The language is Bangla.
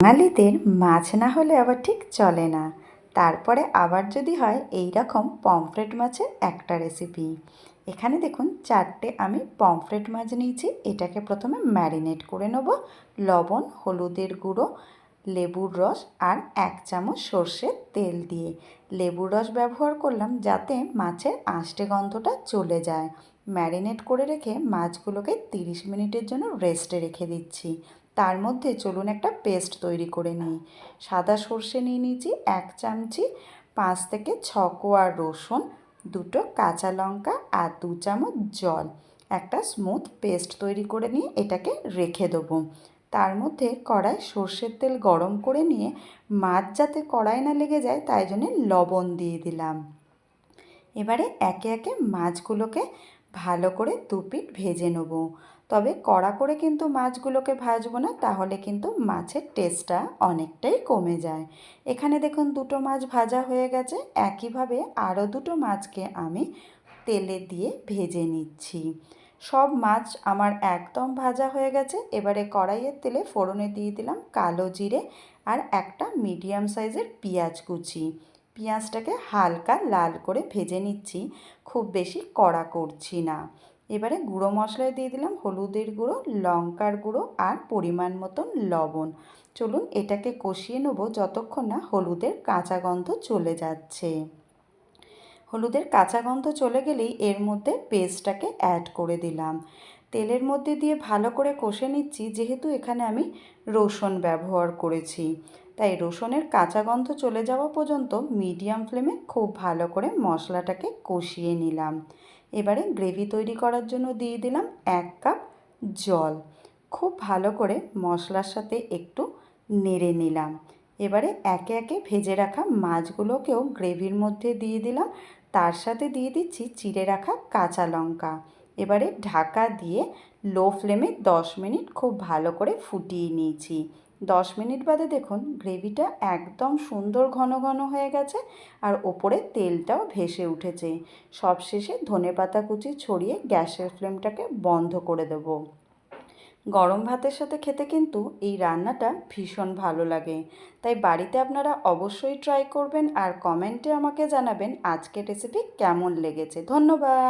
বাঙালিদের মাছ না হলে আবার ঠিক চলে না। তারপরে আবার যদি হয় এই রকম পমফ্রেট মাছের একটা রেসিপি। এখানে দেখুন 4টে আমি পমফ্রেট মাছ নিয়েছি। এটাকে প্রথমে ম্যারিনেট করে নেব লবণ, হলুদের গুঁড়ো, লেবুর রস আর 1 চামচ সর্ষের তেল দিয়ে। লেবুর রস ব্যবহার করলাম যাতে মাছের আঁশটে গন্ধটা চলে যায়। ম্যারিনেট করে রেখে মাছগুলোকে 30 মিনিটের জন্য রেস্টে রেখে দিচ্ছি। তার মধ্যে চলুন একটা পেস্ট তৈরি করে নিই। সাদা সর্ষে নিয়ে নিয়েছি 1 চামচি, 5 থেকে 6 কোয়া রসুন, 2টো কাঁচা লঙ্কা আর 2 চামচ জল। একটা স্মুথ পেস্ট তৈরি করে নিয়ে এটাকে রেখে দেবো। তার মধ্যে কড়ায় সর্ষের তেল গরম করে নিয়ে মাছ যাতে কড়াই না লেগে যায় তাই জন্য লবণ দিয়ে দিলাম। এবারে একে একে মাছগুলোকে ভালো করে 2 পিঠ ভেজে নেব। তবে কড়া করে কিন্তু মাছগুলোকে ভাজবো না, তাহলে কিন্তু মাছের টেস্টটা অনেকটাই কমে যায়। এখানে দেখুন 2টো মাছ ভাজা হয়ে গেছে। একইভাবে আরও 2টো মাছকে আমি তেলে দিয়ে ভেজে নিচ্ছি। সব মাছ আমার একদম ভাজা হয়ে গেছে। এবারে কড়াইয়ের তেলে ফোড়নে দিয়ে দিলাম কালো জিরে আর একটা মিডিয়াম সাইজের পেঁয়াজ কুচি। পেঁয়াজটাকে হালকা লাল করে ভেজে নিচ্ছি, খুব বেশি কড়া করছি না। এবারে গুঁড়ো মশলায় দিয়ে দিলাম হলুদের গুঁড়ো, লঙ্কার গুঁড়ো আর পরিমাণ মতন লবণ। চলুন এটাকে কষিয়ে নেবো যতক্ষণ না হলুদের কাঁচা গন্ধ চলে যাচ্ছে। হলুদের কাঁচা গন্ধ চলে গেলেই এর মধ্যে পেস্টটাকে অ্যাড করে দিলাম। তেলের মধ্যে দিয়ে ভালো করে কষে নিচ্ছি, যেহেতু এখানে আমি রসুন ব্যবহার করেছি তাই রসুনের কাঁচা গন্ধ চলে যাওয়া পর্যন্ত মিডিয়াম ফ্লেমে খুব ভালো করে মশলাটাকে কষিয়ে নিলাম। এবারে গ্রেভি তৈরি করার জন্য দিয়ে দিলাম 1 কাপ জল। খুব ভালো করে মশলার সাথে একটু নেড়ে নিলাম। এবারে একে একে ভেজে রাখা মাছগুলোকেও গ্রেভির মধ্যে দিয়ে দিলাম। তার সাথে দিয়ে দিচ্ছি চিড়ে রাখা কাঁচা লঙ্কা। এবারে ঢাকা দিয়ে লো ফ্লেমে 10 মিনিট খুব ভালো করে ফুটিয়ে নিয়েছি। 10 মিনিট বাদে দেখুন গ্রেভিটা একদম সুন্দর ঘন ঘন হয়ে গেছে আর ওপরে তেলটাও ভেসে উঠেছে। সবশেষে ধনেপাতা কুচি ছড়িয়ে গ্যাসের ফ্লেমটাকে বন্ধ করে দেবো। গরম ভাতের সাথে খেতে কিন্তু এই রান্নাটা ভীষণ ভালো লাগে। তাই বাড়িতে আপনারা অবশ্যই ট্রাই করবেন আর কমেন্টে আমাকে জানাবেন আজকের রেসিপি কেমন লেগেছে। ধন্যবাদ।